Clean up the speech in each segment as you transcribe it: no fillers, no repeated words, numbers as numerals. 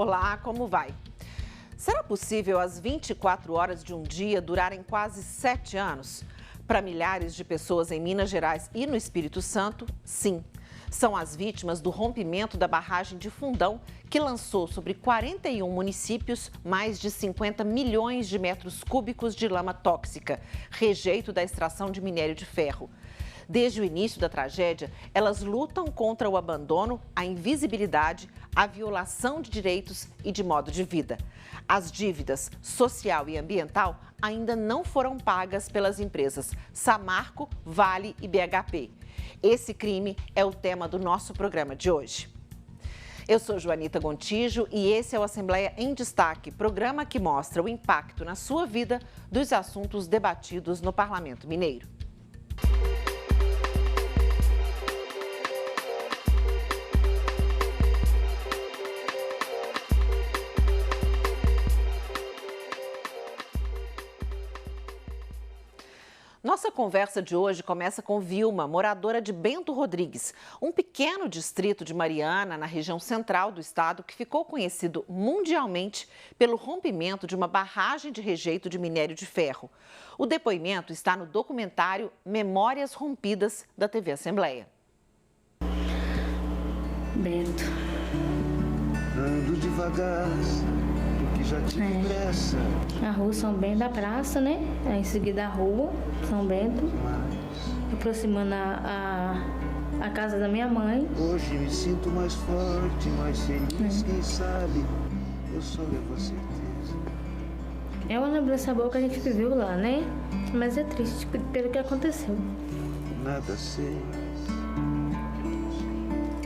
Olá, como vai? Será possível as 24 horas de um dia durarem quase 7 anos? Para milhares de pessoas em Minas Gerais e no Espírito Santo, sim. São as vítimas do rompimento da barragem de Fundão, que lançou sobre 41 municípios mais de 50 milhões de metros cúbicos de lama tóxica, rejeito da extração de minério de ferro. Desde o início da tragédia, elas lutam contra o abandono, a invisibilidade, a violação de direitos e de modo de vida. As dívidas social e ambiental ainda não foram pagas pelas empresas Samarco, Vale e BHP. Esse crime é o tema do nosso programa de hoje. Eu sou Joanita Gontijo e esse é o Assembleia em Destaque, programa que mostra o impacto na sua vida dos assuntos debatidos no Parlamento Mineiro. Nossa conversa de hoje começa com Vilma, moradora de Bento Rodrigues, um pequeno distrito de Mariana, na região central do estado, que ficou conhecido mundialmente pelo rompimento de uma barragem de rejeito de minério de ferro. O depoimento está no documentário Memórias Rompidas, da TV Assembleia. Bento. Ando devagar, porque já tive pressa. A rua São Bento da praça, né? Aí em seguida a rua São Bento, aproximando a casa da minha mãe. Hoje me sinto mais forte, mais feliz, quem sabe eu só levo a certeza. É uma lembrança boa que a gente viveu lá, né? Mas é triste pelo que aconteceu. Nada sei.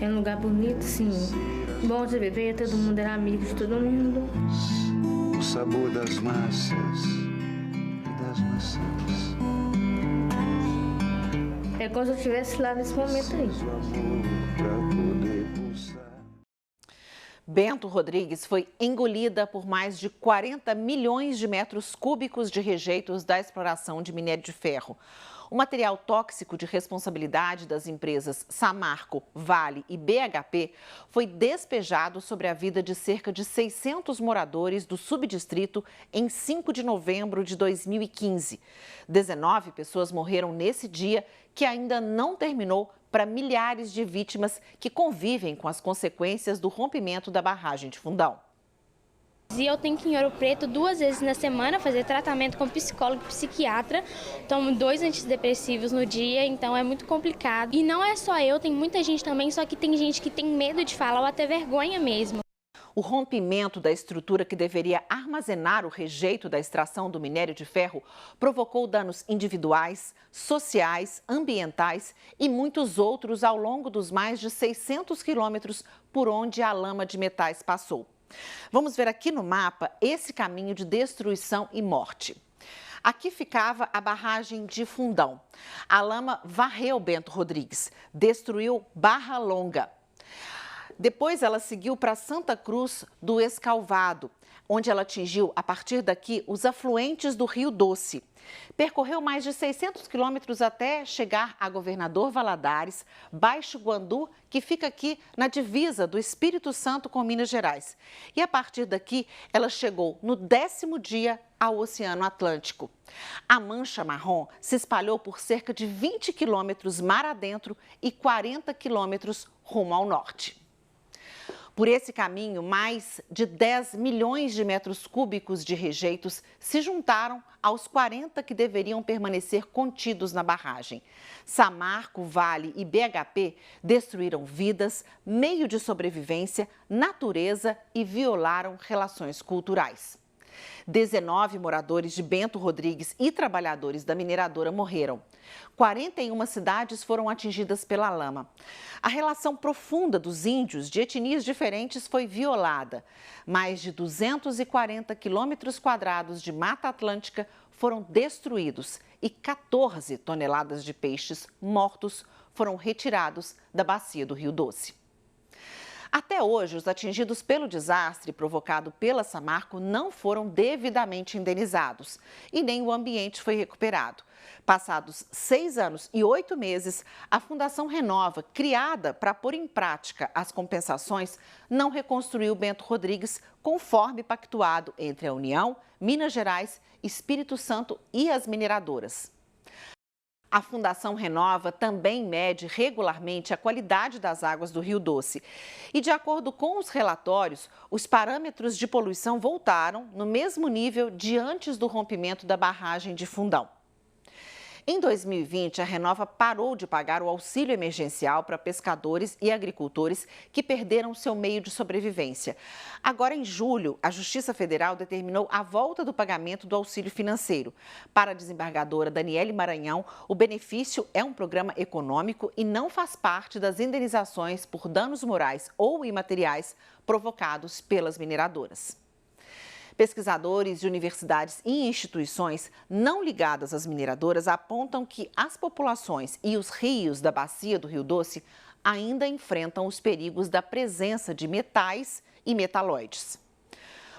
É um lugar bonito, sim. Bom de viver, todo mundo era amigo de todo mundo. O sabor das massas e das maçãs. É como se eu estivesse lá nesse momento aí. O amor pra poder pulsar. Bento Rodrigues foi engolida por mais de 40 milhões de metros cúbicos de rejeitos da exploração de minério de ferro. O material tóxico de responsabilidade das empresas Samarco, Vale e BHP foi despejado sobre a vida de cerca de 600 moradores do subdistrito em 5 de novembro de 2015. 19 pessoas morreram nesse dia, que ainda não terminou para milhares de vítimas que convivem com as consequências do rompimento da barragem de Fundão. E eu tenho que ir em Ouro Preto 2 vezes na semana fazer tratamento com psicólogo e psiquiatra. Tomo 2 antidepressivos no dia, então é muito complicado. E não é só eu, tem muita gente também, só que tem gente que tem medo de falar ou até vergonha mesmo. O rompimento da estrutura que deveria armazenar o rejeito da extração do minério de ferro provocou danos individuais, sociais, ambientais e muitos outros ao longo dos mais de 600 quilômetros por onde a lama de metais passou. Vamos ver aqui no mapa esse caminho de destruição e morte. Aqui ficava a barragem de Fundão. A lama varreu Bento Rodrigues, destruiu Barra Longa. Depois ela seguiu para Santa Cruz do Escalvado, onde ela atingiu, a partir daqui, os afluentes do Rio Doce. Percorreu mais de 600 quilômetros até chegar a Governador Valadares, Baixo Guandu, que fica aqui na divisa do Espírito Santo com Minas Gerais. E a partir daqui, ela chegou no 10º dia ao Oceano Atlântico. A mancha marrom se espalhou por cerca de 20 quilômetros mar adentro e 40 quilômetros rumo ao norte. Por esse caminho, mais de 10 milhões de metros cúbicos de rejeitos se juntaram aos 40 que deveriam permanecer contidos na barragem. Samarco, Vale e BHP destruíram vidas, meio de sobrevivência, natureza e violaram relações culturais. 19 moradores de Bento Rodrigues e trabalhadores da mineradora morreram. 41 cidades foram atingidas pela lama. A relação profunda dos índios de etnias diferentes foi violada. Mais de 240 quilômetros quadrados de Mata Atlântica foram destruídos e 14 toneladas de peixes mortos foram retirados da bacia do Rio Doce. Até hoje, os atingidos pelo desastre provocado pela Samarco não foram devidamente indenizados e nem o ambiente foi recuperado. Passados 6 anos e 8 meses, a Fundação Renova, criada para pôr em prática as compensações, não reconstruiu Bento Rodrigues conforme pactuado entre a União, Minas Gerais, Espírito Santo e as mineradoras. A Fundação Renova também mede regularmente a qualidade das águas do Rio Doce. E, de acordo com os relatórios, os parâmetros de poluição voltaram no mesmo nível de antes do rompimento da barragem de Fundão. Em 2020, a Renova parou de pagar o auxílio emergencial para pescadores e agricultores que perderam seu meio de sobrevivência. Agora, em julho, a Justiça Federal determinou a volta do pagamento do auxílio financeiro. Para a desembargadora Daniele Maranhão, o benefício é um programa econômico e não faz parte das indenizações por danos morais ou imateriais provocados pelas mineradoras. Pesquisadores de universidades e instituições não ligadas às mineradoras apontam que as populações e os rios da bacia do Rio Doce ainda enfrentam os perigos da presença de metais e metalóides.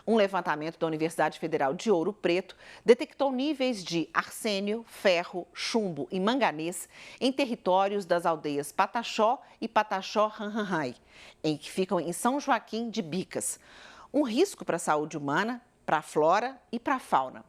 Um levantamento da Universidade Federal de Ouro Preto detectou níveis de arsênio, ferro, chumbo e manganês em territórios das aldeias Pataxó e Pataxó-Ranhanhai, que ficam em São Joaquim de Bicas. Um risco para a saúde humana, para a flora e para a fauna.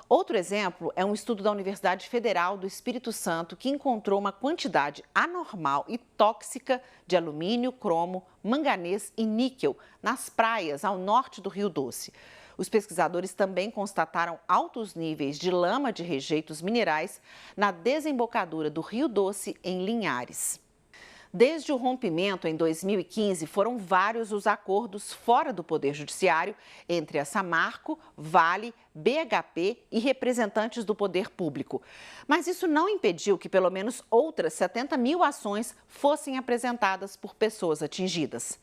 Outro exemplo é um estudo da Universidade Federal do Espírito Santo que encontrou uma quantidade anormal e tóxica de alumínio, cromo, manganês e níquel nas praias ao norte do Rio Doce. Os pesquisadores também constataram altos níveis de lama de rejeitos minerais na desembocadura do Rio Doce, em Linhares. Desde o rompimento em 2015, foram vários os acordos fora do Poder Judiciário entre a Samarco, Vale, BHP e representantes do poder público. Mas isso não impediu que pelo menos outras 70 mil ações fossem apresentadas por pessoas atingidas.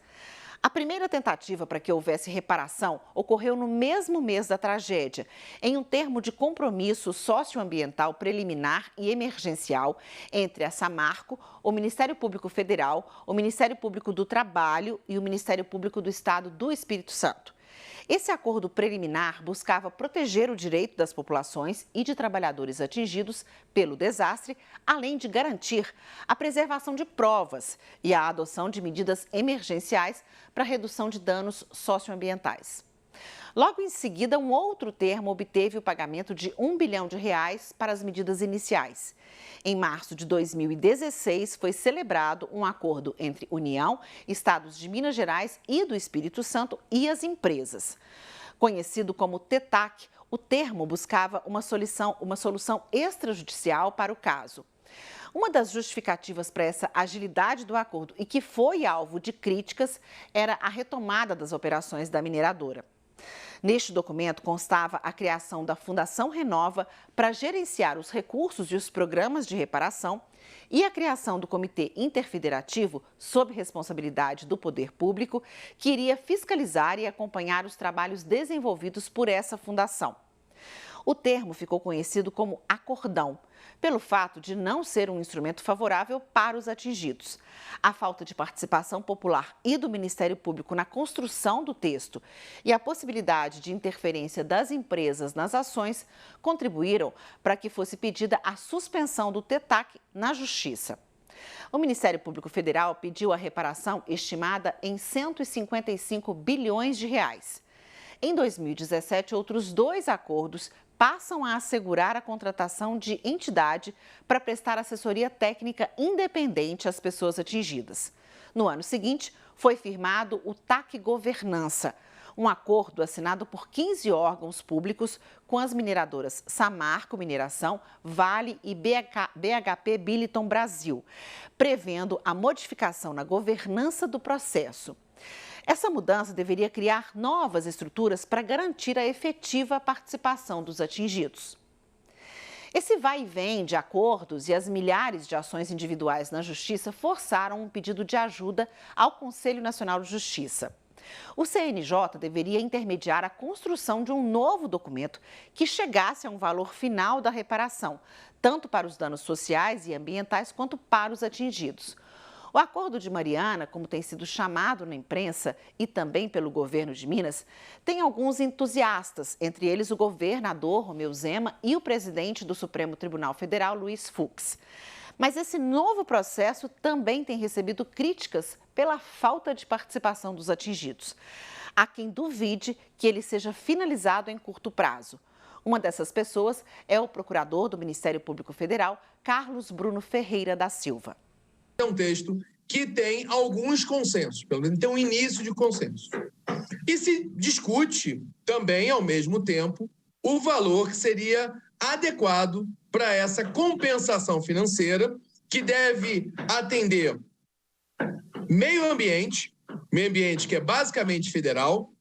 A primeira tentativa para que houvesse reparação ocorreu no mesmo mês da tragédia, em um termo de compromisso socioambiental preliminar e emergencial entre a Samarco, o Ministério Público Federal, o Ministério Público do Trabalho e o Ministério Público do Estado do Espírito Santo. Esse acordo preliminar buscava proteger o direito das populações e de trabalhadores atingidos pelo desastre, além de garantir a preservação de provas e a adoção de medidas emergenciais para redução de danos socioambientais. Logo em seguida, um outro termo obteve o pagamento de R$ 1 bilhão para as medidas iniciais. Em março de 2016, foi celebrado um acordo entre União, Estados de Minas Gerais e do Espírito Santo e as empresas. Conhecido como TETAC, o termo buscava uma solução extrajudicial para o caso. Uma das justificativas para essa agilidade do acordo e que foi alvo de críticas era a retomada das operações da mineradora. Neste documento constava a criação da Fundação Renova para gerenciar os recursos e os programas de reparação e a criação do Comitê Interfederativo, sob responsabilidade do Poder Público, que iria fiscalizar e acompanhar os trabalhos desenvolvidos por essa fundação. O termo ficou conhecido como acordão, pelo fato de não ser um instrumento favorável para os atingidos. A falta de participação popular e do Ministério Público na construção do texto e a possibilidade de interferência das empresas nas ações contribuíram para que fosse pedida a suspensão do TETAC na Justiça. O Ministério Público Federal pediu a reparação estimada em 155 bilhões de reais. Em 2017, outros 2 acordos passam a assegurar a contratação de entidade para prestar assessoria técnica independente às pessoas atingidas. No ano seguinte, foi firmado o TAC Governança, um acordo assinado por 15 órgãos públicos com as mineradoras Samarco Mineração, Vale e BHP Billiton Brasil, prevendo a modificação na governança do processo. Essa mudança deveria criar novas estruturas para garantir a efetiva participação dos atingidos. Esse vai e vem de acordos e as milhares de ações individuais na Justiça forçaram um pedido de ajuda ao Conselho Nacional de Justiça. O CNJ deveria intermediar a construção de um novo documento que chegasse a um valor final da reparação, tanto para os danos sociais e ambientais quanto para os atingidos. O Acordo de Mariana, como tem sido chamado na imprensa e também pelo governo de Minas, tem alguns entusiastas, entre eles o governador Romeu Zema e o presidente do Supremo Tribunal Federal, Luiz Fux. Mas esse novo processo também tem recebido críticas pela falta de participação dos atingidos. Há quem duvide que ele seja finalizado em curto prazo. Uma dessas pessoas é o procurador do Ministério Público Federal, Carlos Bruno Ferreira da Silva. É um texto que tem alguns consensos, pelo menos tem um início de consenso. E se discute também, ao mesmo tempo, o valor que seria adequado para essa compensação financeira que deve atender meio ambiente que é basicamente federal,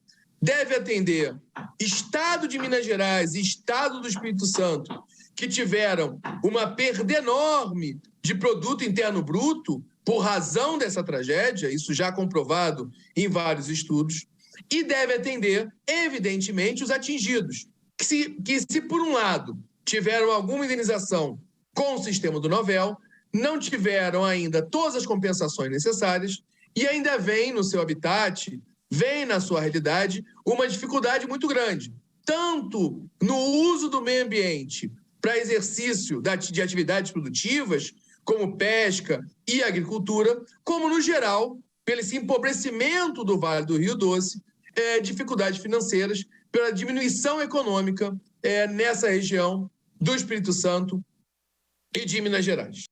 deve atender Estado de Minas Gerais e Estado do Espírito Santo, que tiveram uma perda enorme de produto interno bruto por razão dessa tragédia, isso já comprovado em vários estudos, e deve atender, evidentemente, os atingidos, que se por um lado tiveram alguma indenização com o sistema do Novel, não tiveram ainda todas as compensações necessárias e ainda vem no seu habitat, vem na sua realidade, uma dificuldade muito grande, tanto no uso do meio ambiente para exercício de atividades produtivas, como pesca e agricultura, como, no geral, pelo esse empobrecimento do Vale do Rio Doce, dificuldades financeiras, pela diminuição econômica nessa região do Espírito Santo e de Minas Gerais.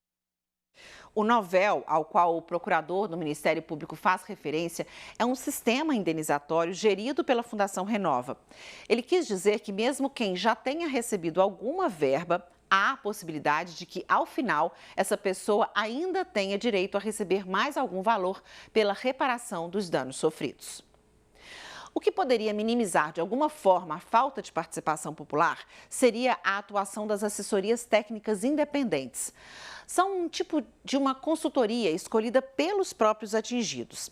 O Novel, ao qual o procurador do Ministério Público faz referência, é um sistema indenizatório gerido pela Fundação Renova. Ele quis dizer que mesmo quem já tenha recebido alguma verba, há a possibilidade de que, ao final, essa pessoa ainda tenha direito a receber mais algum valor pela reparação dos danos sofridos. O que poderia minimizar de alguma forma a falta de participação popular seria a atuação das assessorias técnicas independentes. São um tipo de uma consultoria escolhida pelos próprios atingidos.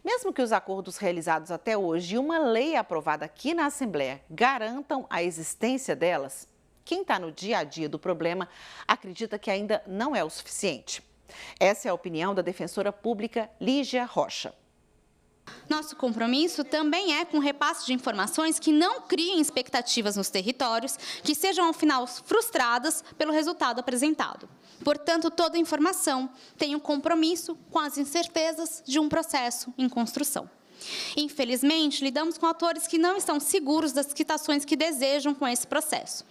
Mesmo que os acordos realizados até hoje e uma lei aprovada aqui na Assembleia garantam a existência delas, quem está no dia a dia do problema acredita que ainda não é o suficiente. Essa é a opinião da defensora pública Lígia Rocha. Nosso compromisso também é com o repasse de informações que não criem expectativas nos territórios, que sejam, ao final, frustradas pelo resultado apresentado. Portanto, toda informação tem um compromisso com as incertezas de um processo em construção. Infelizmente, lidamos com atores que não estão seguros das quitações que desejam com esse processo.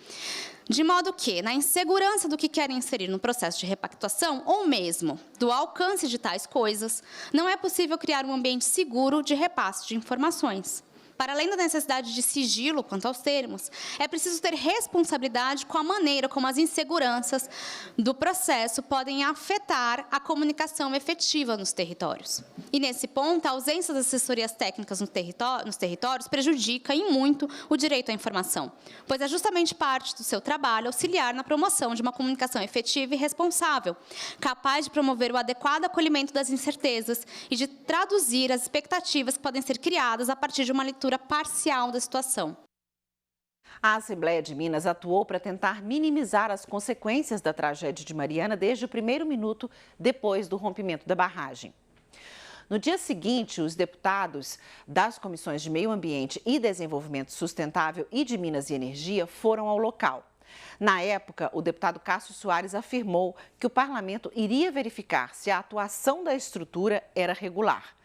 De modo que, na insegurança do que querem inserir no processo de repactuação, ou mesmo do alcance de tais coisas, não é possível criar um ambiente seguro de repasse de informações. Para além da necessidade de sigilo quanto aos termos, é preciso ter responsabilidade com a maneira como as inseguranças do processo podem afetar a comunicação efetiva nos territórios. E, nesse ponto, a ausência das assessorias técnicas nos territórios prejudica e muito o direito à informação, pois é justamente parte do seu trabalho auxiliar na promoção de uma comunicação efetiva e responsável, capaz de promover o adequado acolhimento das incertezas e de traduzir as expectativas que podem ser criadas a partir de uma leitura parcial da situação. A Assembleia de Minas atuou para tentar minimizar as consequências da tragédia de Mariana desde o primeiro minuto depois do rompimento da barragem. No dia seguinte, os deputados das comissões de Meio Ambiente e Desenvolvimento Sustentável e de Minas e Energia foram ao local. Na época, o deputado Cássio Soares afirmou que o parlamento iria verificar se a atuação da estrutura era regular.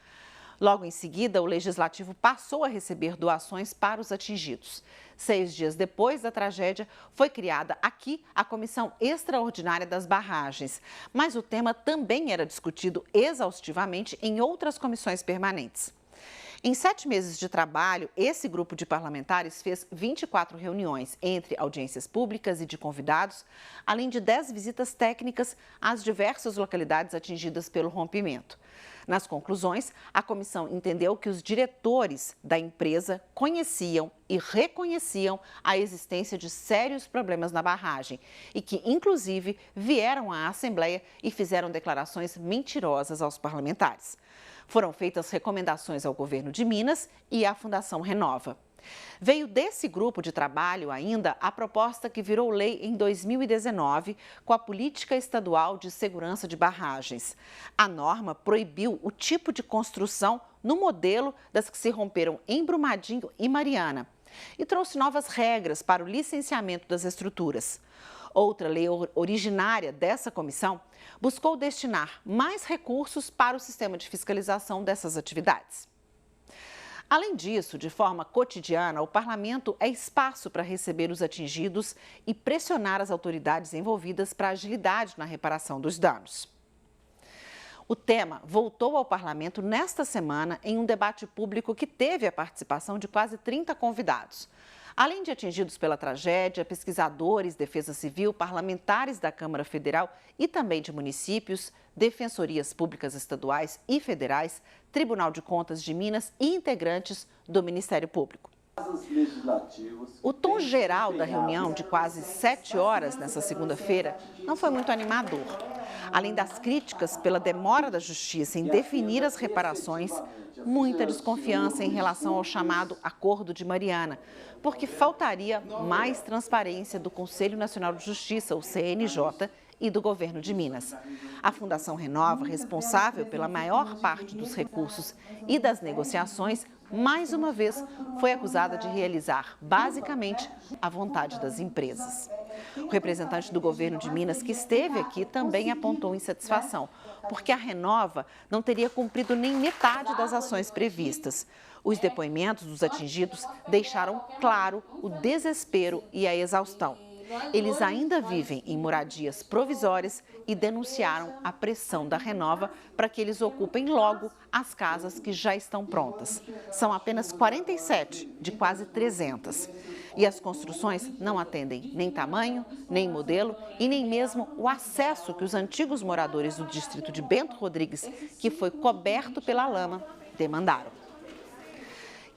Logo em seguida, o Legislativo passou a receber doações para os atingidos. 6 dias depois da tragédia, foi criada aqui a Comissão Extraordinária das Barragens. Mas o tema também era discutido exaustivamente em outras comissões permanentes. Em 7 meses de trabalho, esse grupo de parlamentares fez 24 reuniões, entre audiências públicas e de convidados, além de 10 visitas técnicas às diversas localidades atingidas pelo rompimento. Nas conclusões, a comissão entendeu que os diretores da empresa conheciam e reconheciam a existência de sérios problemas na barragem e que, inclusive, vieram à Assembleia e fizeram declarações mentirosas aos parlamentares. Foram feitas recomendações ao governo de Minas e à Fundação Renova. Veio desse grupo de trabalho ainda a proposta que virou lei em 2019 com a Política Estadual de Segurança de Barragens. A norma proibiu o tipo de construção no modelo das que se romperam em Brumadinho e Mariana e trouxe novas regras para o licenciamento das estruturas. Outra lei originária dessa comissão buscou destinar mais recursos para o sistema de fiscalização dessas atividades. Além disso, de forma cotidiana, o parlamento é espaço para receber os atingidos e pressionar as autoridades envolvidas para agilidade na reparação dos danos. O tema voltou ao parlamento nesta semana em um debate público que teve a participação de quase 30 convidados. Além de atingidos pela tragédia, pesquisadores, defesa civil, parlamentares da Câmara Federal e também de municípios, defensorias públicas estaduais e federais, Tribunal de Contas de Minas e integrantes do Ministério Público. O tom geral da reunião, de quase 7 horas nessa segunda-feira, não foi muito animador. Além das críticas pela demora da Justiça em definir as reparações, muita desconfiança em relação ao chamado Acordo de Mariana, porque faltaria mais transparência do Conselho Nacional de Justiça, o CNJ, e do governo de Minas. A Fundação Renova, responsável pela maior parte dos recursos e das negociações, mais uma vez foi acusada de realizar, basicamente, a vontade das empresas. O representante do governo de Minas, que esteve aqui, também apontou insatisfação, porque a Renova não teria cumprido nem metade das ações previstas. Os depoimentos dos atingidos deixaram claro o desespero e a exaustão. Eles ainda vivem em moradias provisórias e denunciaram a pressão da Renova para que eles ocupem logo as casas que já estão prontas. São apenas 47 de quase 300. E as construções não atendem nem tamanho, nem modelo e nem mesmo o acesso que os antigos moradores do distrito de Bento Rodrigues, que foi coberto pela lama, demandaram.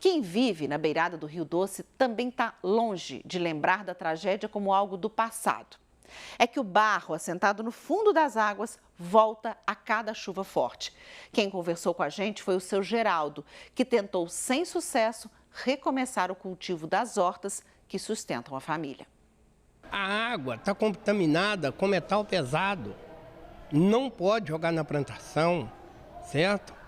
Quem vive na beirada do Rio Doce também está longe de lembrar da tragédia como algo do passado. É que o barro assentado no fundo das águas volta a cada chuva forte. Quem conversou com a gente foi o seu Geraldo, que tentou sem sucesso recomeçar o cultivo das hortas que sustentam a família. A água está contaminada com metal pesado. Não pode jogar na plantação, certo?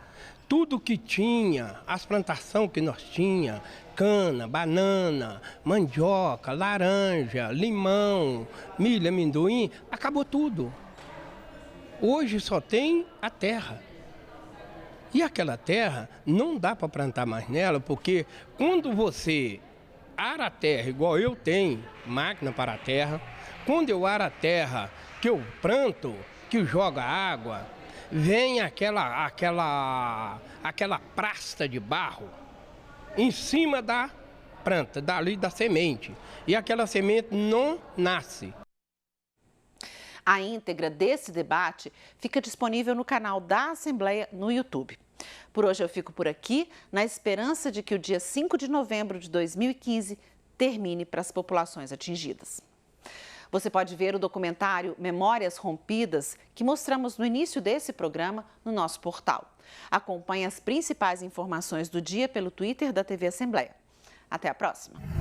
Tudo que tinha, as plantações que nós tínhamos, cana, banana, mandioca, laranja, limão, milho, amendoim, acabou tudo. Hoje só tem a terra. E aquela terra não dá para plantar mais nela, porque quando você ara a terra, igual eu tenho, máquina para a terra, quando eu aro a terra, que eu planto, que eu jogo água, vem aquela prasta de barro em cima da planta, dali da semente. E aquela semente não nasce. A íntegra desse debate fica disponível no canal da Assembleia no YouTube. Por hoje eu fico por aqui, na esperança de que o dia 5 de novembro de 2015 termine para as populações atingidas. Você pode ver o documentário Memórias Rompidas, que mostramos no início desse programa, no nosso portal. Acompanhe as principais informações do dia pelo Twitter da TV Assembleia. Até a próxima!